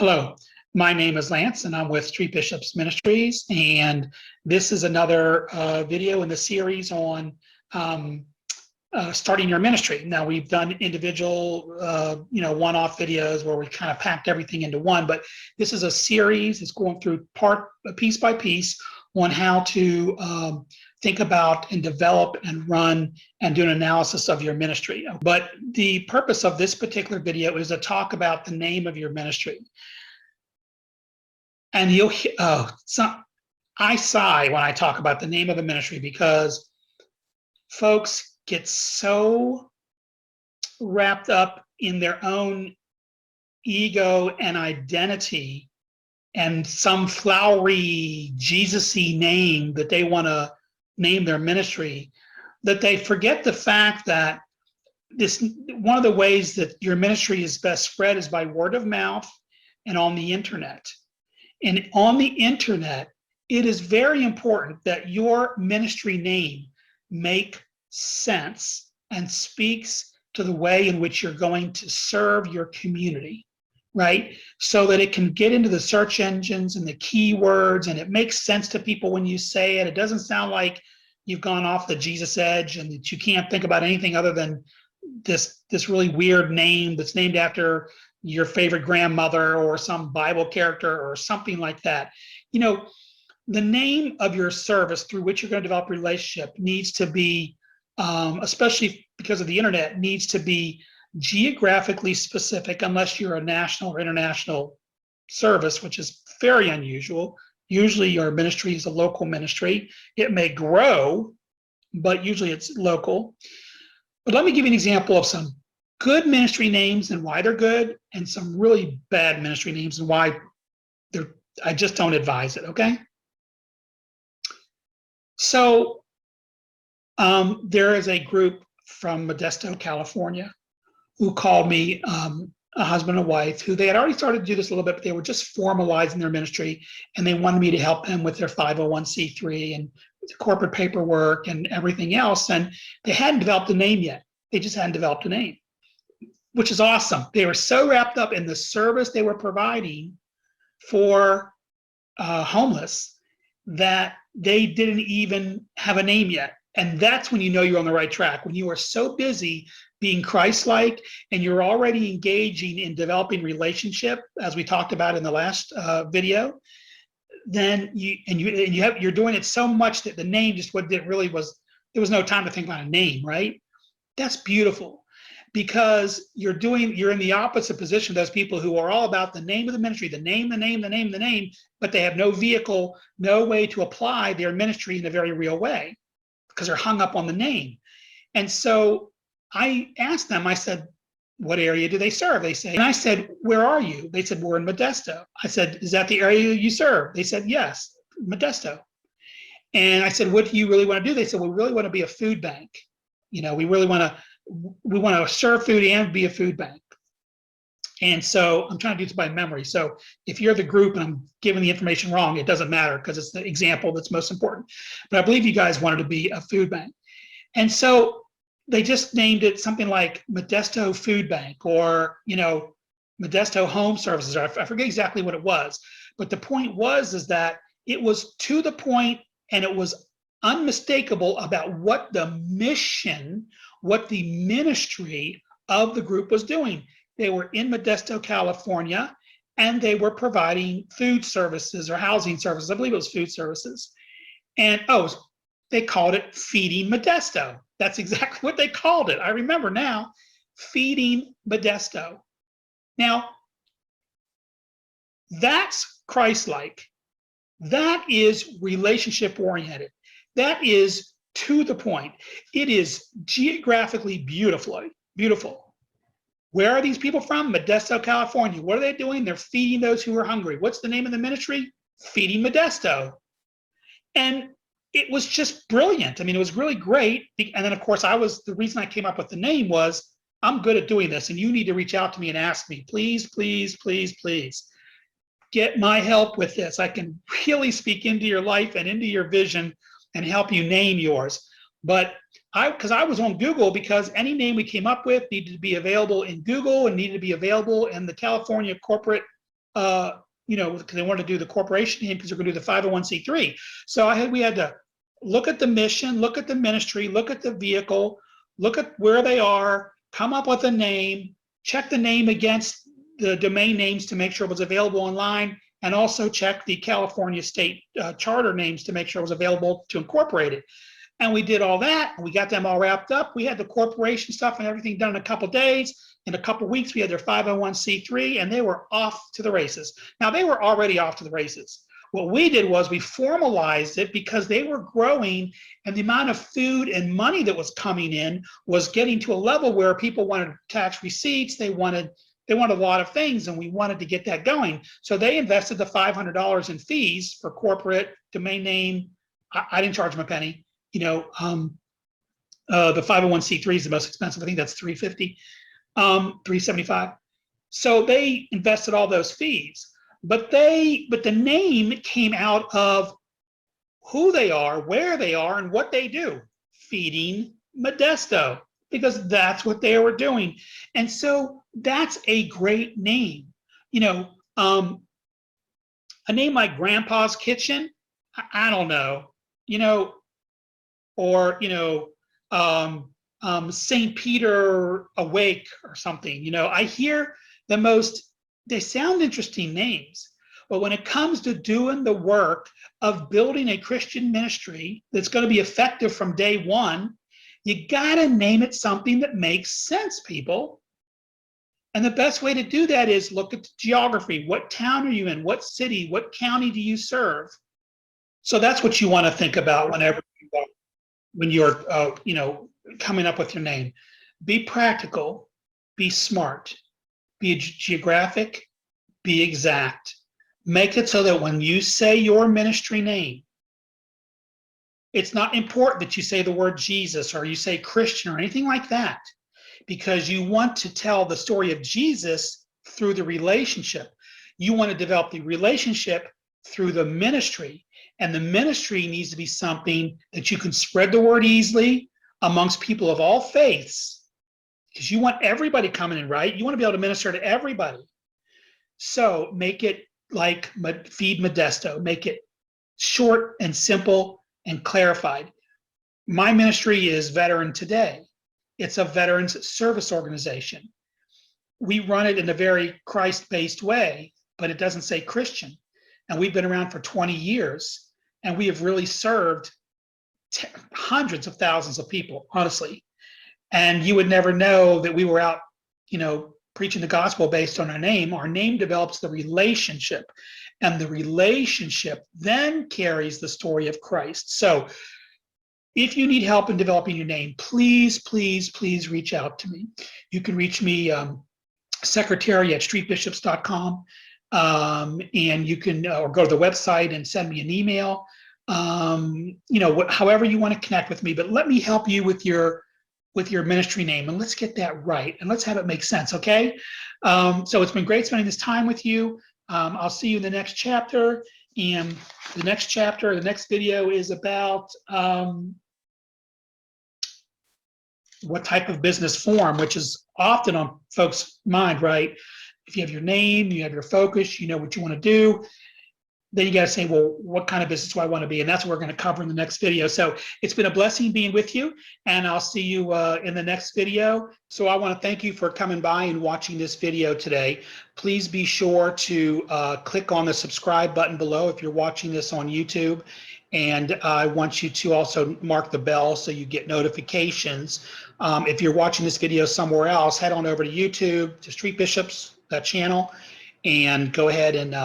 Hello, my name is Lance and I'm with Street Bishops Ministries, and this is another video in the series on starting your ministry. Now, we've done individual one-off videos where we kind of packed everything into one, but this is a series. It's going through piece by piece on how to think about and develop and run and do an analysis of your ministry. But the purpose of this particular video is to talk about the name of your ministry. And I sigh when I talk about the name of the ministry, because folks get so wrapped up in their own ego and identity and some flowery Jesus-y name that they want to name their ministry, that they forget the fact that one of the ways that your ministry is best spread is by word of mouth and on the internet. And on the internet, it is very important that your ministry name make sense and speaks to the way in which you're going to serve your community, right? So that it can get into the search engines and the keywords, and it makes sense to people when you say it. It doesn't sound like you've gone off the Jesus edge and that you can't think about anything other than this really weird name that's named after your favorite grandmother or some Bible character or something like that. You know, the name of your service through which you're going to develop a relationship needs to be, especially because of the internet, needs to be geographically specific, unless you're a national or international service, which is very unusual. Usually your ministry is a local ministry. It may grow, but usually it's local. But let me give you an example of some good ministry names and why they're good, and some really bad ministry names and why I just don't advise it, okay? So there is a group from Modesto, California, who called me, a husband and wife, who they had already started to do this a little bit, but they were just formalizing their ministry, and they wanted me to help them with their 501c3 and the corporate paperwork and everything else. And they hadn't developed a name yet. They just hadn't developed a name, which is awesome. They were so wrapped up in the service they were providing for homeless that they didn't even have a name yet. And that's when you know you're on the right track. When you are so busy being Christ-like and you're already engaging in developing relationship, as we talked about in the last video, then you're doing it so much that the name just there was no time to think about a name, right? That's beautiful, because you're in the opposite position of those people who are all about the name of the ministry, the name, but they have no vehicle, no way to apply their ministry in a very real way, because they're hung up on the name. And so I asked them, I said, what area do they serve? They say, and I said, where are you? They said, we're in Modesto. I said, is that the area you serve? They said, yes, Modesto. And I said, what do you really want to do? They said, we really want to be a food bank. You know, we want to serve food and be a food bank. And so I'm trying to do this by memory. So if you're the group and I'm giving the information wrong, it doesn't matter, because it's the example that's most important. But I believe you guys wanted to be a food bank. And so they just named it something like Modesto Food Bank, or, you know, Modesto Home Services. Or I forget exactly what it was. But the point is that it was to the point, and it was unmistakable about what the mission, what the ministry of the group was doing. They were in Modesto, California, and they were providing food services or housing services. I believe it was food services. And they called it Feeding Modesto. That's exactly what they called it. I remember now, Feeding Modesto. Now, that's Christ-like. That is relationship-oriented. That is to the point. It is geographically beautiful. Where are these people from? Modesto, California. What are they doing? They're feeding those who are hungry. What's the name of the ministry? Feeding Modesto. And it was just brilliant. I mean, it was really great. And then, of course, the reason I came up with the name was, I'm good at doing this, and you need to reach out to me and ask me, please, please, please, please, get my help with this. I can really speak into your life and into your vision and help you name yours. But because I was on Google, because any name we came up with needed to be available in Google and needed to be available in the California corporate you know, because they wanted to do the corporation name because they're going to do the 501c3. So we had to look at the mission, look at the ministry, look at the vehicle, look at where they are, come up with a name, check the name against the domain names to make sure it was available online, and also check the California state charter names to make sure it was available to incorporate it. And we did all that, and we got them all wrapped up. We had the corporation stuff and everything done in a couple of days. In a couple of weeks, we had their 501c3, and they were off to the races. Now, they were already off to the races. What we did was we formalized it because they were growing, and the amount of food and money that was coming in was getting to a level where people wanted tax receipts. They wanted a lot of things, and we wanted to get that going. So they invested the $500 in fees for corporate domain name. I didn't charge them a penny. You know, the 501c3 is the most expensive. I think that's $350, $375. So they invested all those fees, but the name came out of who they are, where they are, and what they do, feeding Modesto, because that's what they were doing. And so that's a great name. You know, a name like Grandpa's Kitchen, I don't know, you know, or, you know, St. Peter Awake or something. You know, I hear they sound interesting names, but when it comes to doing the work of building a Christian ministry that's going to be effective from day one, you got to name it something that makes sense, people. And the best way to do that is look at the geography. What town are you in? What city? What county do you serve? So that's what you want to think about when you're you know, coming up with your name. Be practical, be smart, be geographic, be exact. Make it so that when you say your ministry name, it's not important that you say the word Jesus or you say Christian or anything like that, because you want to tell the story of Jesus through the relationship. You want to develop the relationship through the ministry. And the ministry needs to be something that you can spread the word easily amongst people of all faiths, because you want everybody coming in, right? You want to be able to minister to everybody. So make it like Feed Modesto. Make it short and simple and clarified. My ministry is Veteran Today. It's a veterans service organization. We run it in a very Christ-based way, but it doesn't say Christian. And we've been around for 20 years. And we have really served hundreds of thousands of people, honestly. And you would never know that we were out, you know, preaching the gospel based on our name. Our name develops the relationship, and the relationship then carries the story of Christ. So if you need help in developing your name, please, please, please reach out to me. You can reach me, secretary@streetbishops.com. And you can or go to the website and send me an email, you know, however you want to connect with me, but let me help you with your ministry name, and let's get that right, and let's have it make sense. Okay. So it's been great spending this time with you. I'll see you in the next chapter, and the next video is about what type of business form, which is often on folks' mind, right? If you have your name, you have your focus, you know what you want to do, then you got to say, well, what kind of business do I want to be? And that's what we're going to cover in the next video. So it's been a blessing being with you, and I'll see you in the next video. So I want to thank you for coming by and watching this video today. Please be sure to click on the subscribe button below if you're watching this on YouTube. And I want you to also mark the bell so you get notifications. If you're watching this video somewhere else, head on over to YouTube, to Street Bishops, that channel, and go ahead and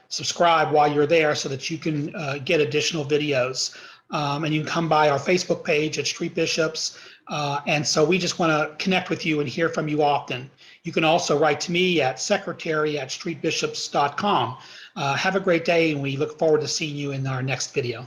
subscribe while you're there so that you can get additional videos. And you can come by our Facebook page at Street Bishops. And so we just want to connect with you and hear from you often. You can also write to me at secretary@streetbishops.com. Have a great day, and we look forward to seeing you in our next video.